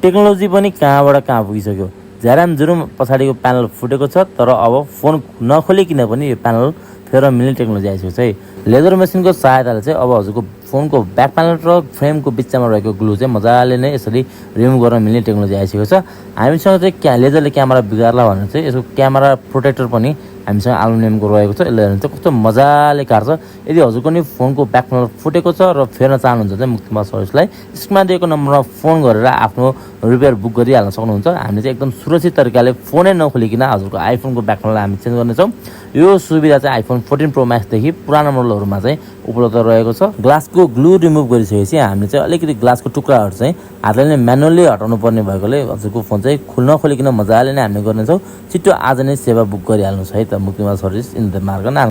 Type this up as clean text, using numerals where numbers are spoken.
Technology पनि कहाँबाट कहाँ पुगिसक्यो। झ्याराम जुरुम पछाडिको प्यानल फुटेको छ, तर अब फोन नखोलिकन पनि यो प्यानल फेर मिल्ने टेक्नोलोजी आइसकेको छ है। लेजर मेसिनको सहायताले चाहिँ अब हजुरको फोनको ब्याक प्यानल र फ्रेमको बिचमा रहेको ग्लु चाहिँ मजाले नै यसरी रिमुभ गर्न मिल्ने टेक्नोलोजी आइसकेको छ। हामीसँग चाहिँ लेजरले क्यामेरा बिगार्ला भनेर चाहिँ यसको क्यामेरा प्रोटेक्टर पनि हामीसँग एल्युमिनियमको रहेको छ। यसले चाहिँ कस्तो मजाले काट्छ। यदि हजुरको नि फोनको ब्याक प्यानल फुटेको छ र फेर्न चाहनुहुन्छ चाहिँ मुक्तिमा सर्भिसलाई स्क्रिनमा दिएको नम्बरमा फोन गरेर आफ्नो रिपेयर बुक गरिहाल्न सक्नुहुन्छ। हामीले चाहिँ एकदम सुरक्षित तरिकाले फोनै नखोलिकन हजुरको आइफोनको ब्याक प्यानल हामी चेन्ज गर्नेछौँ। यो सुविधा चाहिँ आइफोन 14 प्रो म्याक्सदेखि पुरानो मोडलहरूमा चाहिँ उपलब्ध रहेको छ। ग्लासको ग्लु रिमुभ गरिसकेपछि हामीले चाहिँ अलिकति ग्लासको टुक्राहरू चाहिँ हातले नै म्यानुअली हटाउनु पर्ने भएकोले हजुरको फोन चाहिँ नखोलिकन मजाले नै हामीले गर्नेछौँ। छिट्टो आज नै सेवा बुक गरिहाल्नुहोस् है त। मुक्तिमा सर्भिस इन द मार्ग।